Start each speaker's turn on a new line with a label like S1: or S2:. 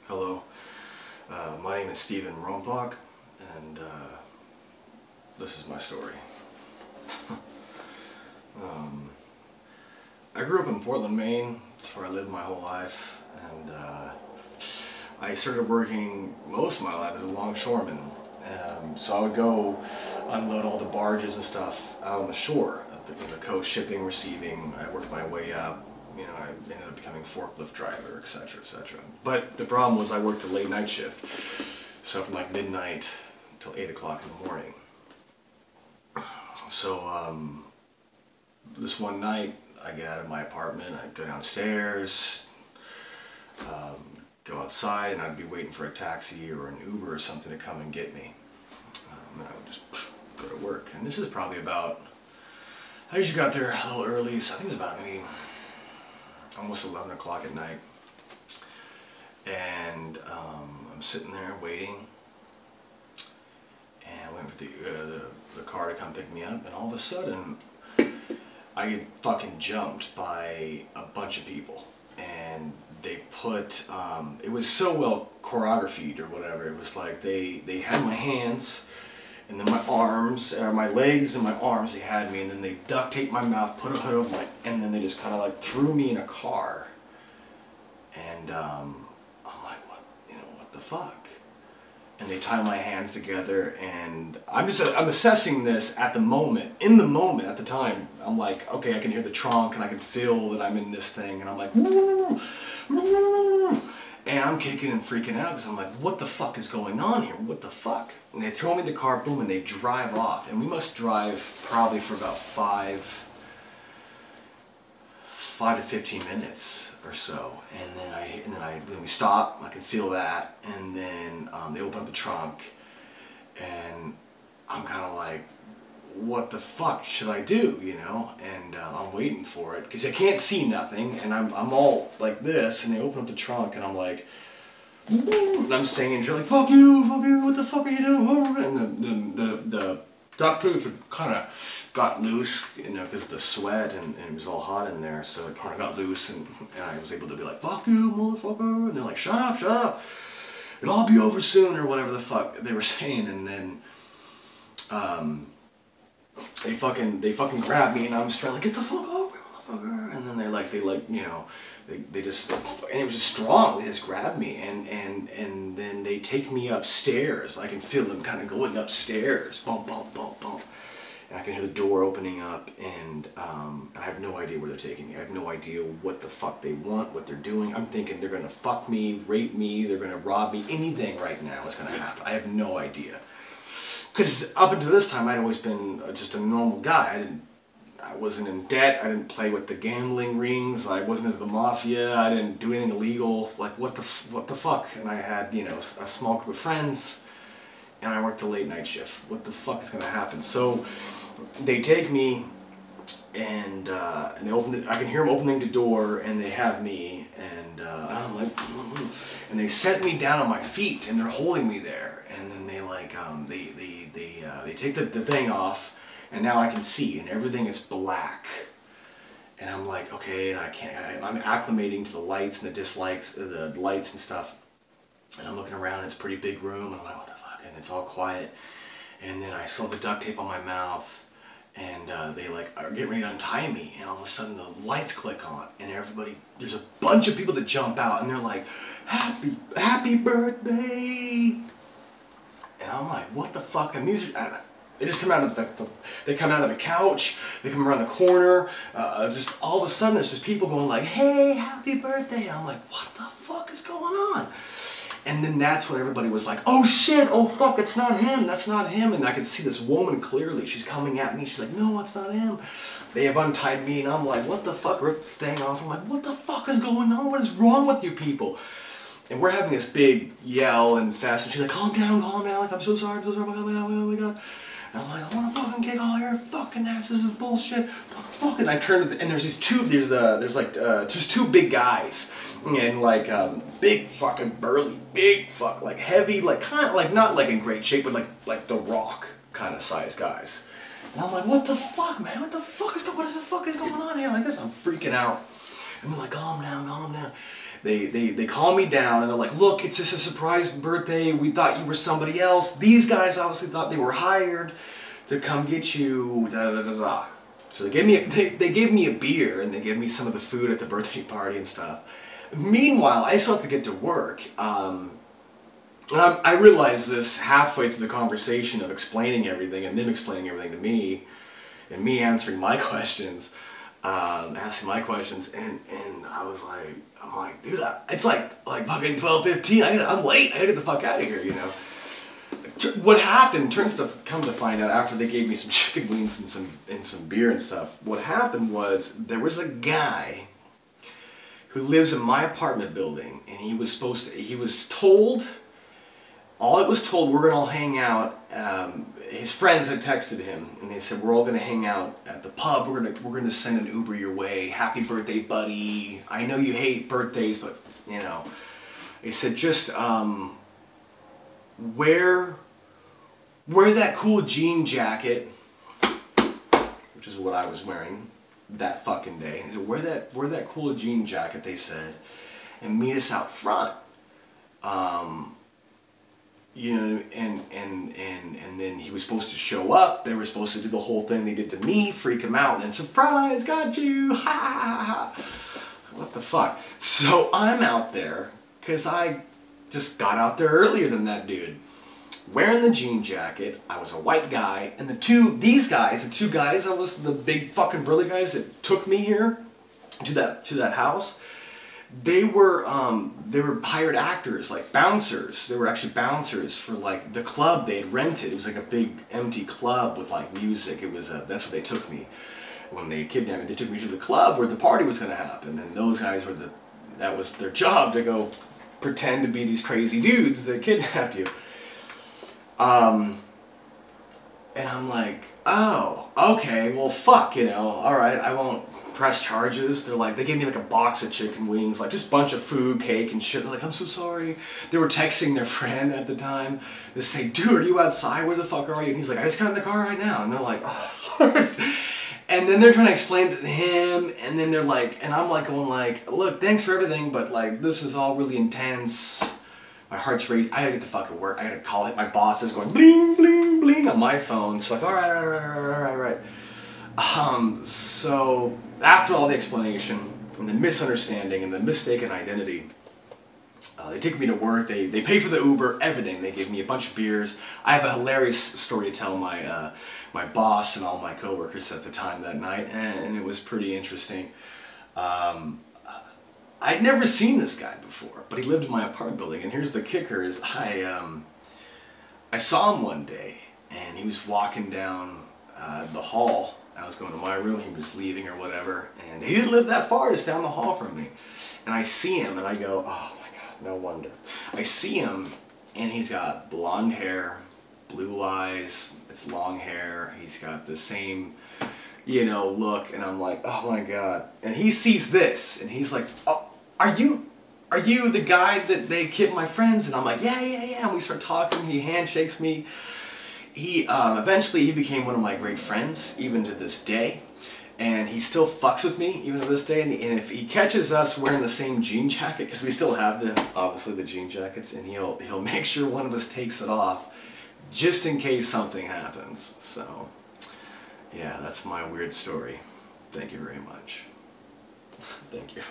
S1: Hello, my name is Devin Rompock, and this is my story. I grew up in Portland, Maine. That's where I lived my whole life, and I started working most of my life as a longshoreman. So I would go unload all the barges and stuff out on the shore, at the coast, shipping, receiving. I worked my way up. You know, I ended up becoming forklift driver, etc., etc. But the problem was I worked a late night shift, so from like midnight till 8 o'clock in the morning. So this one night, I get out of my apartment, I'd go downstairs, go outside, and I'd be waiting for a taxi or an Uber or something to come and get me. And I would just go to work. And this is probably about, I usually got there a little early, so I think it was about maybe almost 11 o'clock at night. And I'm sitting there waiting, and waiting for the car to come pick me up, and all of a sudden, I get fucking jumped by a bunch of people, and they put, it was so well choreographed or whatever. It was like they had my hands, and then my arms, my legs and my arms, they had me, and then they duct taped my mouth, put a hood over my, and then they just kind of like threw me in a car. And I'm like, what the fuck? And they tie my hands together, and I'm assessing this at the moment, at the time. I'm like, okay, I can hear the trunk, and I can feel that I'm in this thing, and I'm like, and I'm kicking and freaking out, because I'm like, what the fuck is going on here? What the fuck? And they throw me in the car, boom, and they drive off, and we must drive probably for about 5 to 15 minutes or so, and then when we stop, I can feel that, and then they open up the trunk, and I'm kind of like, what the fuck should I do, you know? And I'm waiting for it, because I can't see nothing, and I'm all like this, and they open up the trunk, and I'm like, and I'm saying, you're like, fuck you, what the fuck are you doing? And the duct tape kind of got loose, you know, because of the sweat, and it was all hot in there, so it kind of got loose, and I was able to be like, fuck you, motherfucker, and they're like, shut up, it'll all be over soon, or whatever the fuck they were saying, and then, they fucking grabbed me, and I'm just trying to, like, get the fuck over, motherfucker, and then you know, they just, and it was just strong, they just grabbed me, and then they take me upstairs. I can feel them kind of going upstairs, bump, bump, bump, bump, and I can hear the door opening up, and I have no idea where they're taking me. I have no idea what the fuck they want, what they're doing. I'm thinking they're gonna fuck me, rape me, they're gonna rob me, anything right now is gonna happen. I have no idea. Because up until this time, I'd always been just a normal guy. I wasn't in debt. I didn't play with the gambling rings. I wasn't into the mafia. I didn't do anything illegal. Like, what the fuck? And I had, you know, a small group of friends, and I worked a late night shift. What the fuck is gonna happen? So they take me, and they open it. I can hear them opening the door, and they have me, and I'm like, and they set me down on my feet, and they're holding me there, and then they like they take the thing off, and now I can see, and everything is black, and I'm like, okay, and I'm acclimating to the lights and the dislikes, the lights and stuff, and I'm looking around, and it's a pretty big room, and I'm like, what the fuck, and it's all quiet, and then I saw the duct tape on my mouth, and they like are getting ready to untie me, and all of a sudden the lights click on, and everybody, there's a bunch of people that jump out, and they're like, happy birthday, and I'm like, what the fuck? And these are, they just come out of they come out of the couch, they come around the corner, just all of a sudden there's just people going like, hey, happy birthday, and I'm like, what the fuck is going on? And then that's when everybody was like, oh shit, oh fuck, it's not him, that's not him. And I could see this woman clearly, she's coming at me, she's like, no, it's not him. They have untied me, and I'm like, what the fuck, ripped the thing off, I'm like, what the fuck is going on, what is wrong with you people? And we're having this big yell and fest, and she's like, calm down, like, I'm so sorry, oh my god. And I'm like, I want to fucking kick all your fucking ass, this is bullshit, the fuck? And I turn to and there's these two, there's like, just two big guys, and like, big fucking burly, big fuck, like heavy, like kind of, like not like in great shape, but like The Rock kind of size guys. And I'm like, what the fuck, man, what the fuck is going on here? Like this, I'm freaking out. And they're like, calm down, they calm me down and they're like, look, it's just a surprise birthday. We thought you were somebody else. These guys obviously thought they were hired to come get you. Da da da da. So they gave me a beer and they gave me some of the food at the birthday party and stuff. Meanwhile, I still have to get to work. I realized this halfway through the conversation of explaining everything and them explaining everything to me, and me answering my questions, asking my questions, and I was like, I'm like, dude, it's like fucking 12:15. I'm late. I gotta get the fuck out of here, you know. What happened? Come to find out after they gave me some chicken wings and some beer and stuff. What happened was there was a guy who lives in my apartment building, and he was told. All it was told, we're gonna all hang out. His friends had texted him, and they said we're all gonna hang out at the pub. We're gonna send an Uber your way. Happy birthday, buddy. I know you hate birthdays, but you know. He said just wear that cool jean jacket, which is what I was wearing that fucking day. He said wear that cool jean jacket. They said, and meet us out front. You know, and then he was supposed to show up. They were supposed to do the whole thing they did to me, freak him out, and then surprise, got you, ha ha ha ha. What the fuck? So I'm out there because I just got out there earlier than that dude, wearing the jean jacket. I was a white guy, and the two guys, that was the big fucking burly guys that took me here to that house. They were hired actors, like bouncers. They were actually bouncers for like the club they had rented. It was like a big empty club with like music. It was that's where they took me when they kidnapped me. They took me to the club where the party was going to happen, and those guys that was their job, to go pretend to be these crazy dudes that kidnap you. And I'm like, oh, okay, well, fuck, you know, all right, I won't press charges. They gave me like a box of chicken wings, like just a bunch of food, cake and shit. They're like, I'm so sorry. They were texting their friend at the time to say, dude, are you outside? Where the fuck are you? And he's like, I just got in the car right now. And they're like, oh. And then they're trying to explain it to him, and then they're like, and I'm like going like, look, thanks for everything, but like, this is all really intense. My heart's racing. I gotta get the fuck at work. I gotta call it. My boss is going bling, bling, bling on my phone. So like, all right. So after all the explanation and the misunderstanding and the mistaken identity, they took me to work. They paid for the Uber, everything. They gave me a bunch of beers. I have a hilarious story to tell my my boss and all my coworkers at the time that night, and it was pretty interesting. I'd never seen this guy before, but he lived in my apartment building. And here's the kicker: is I saw him one day, and he was walking down the hall. I was going to my room. He was leaving or whatever, and he didn't live that far. Just down the hall from me. And I see him, and I go, oh my god, no wonder. I see him, and he's got blonde hair, blue eyes. It's long hair. He's got the same, you know, look, and I'm like, oh my god. And he sees this, and he's like, oh, are you the guy that they kidnapped my friends? And I'm like, yeah. And we start talking. He handshakes me. He eventually he became one of my great friends, even to this day. And he still fucks with me even to this day. And if he catches us wearing the same jean jacket, because we still have obviously the jean jackets, and he'll make sure one of us takes it off, just in case something happens. So, yeah, that's my weird story. Thank you very much. Thank you.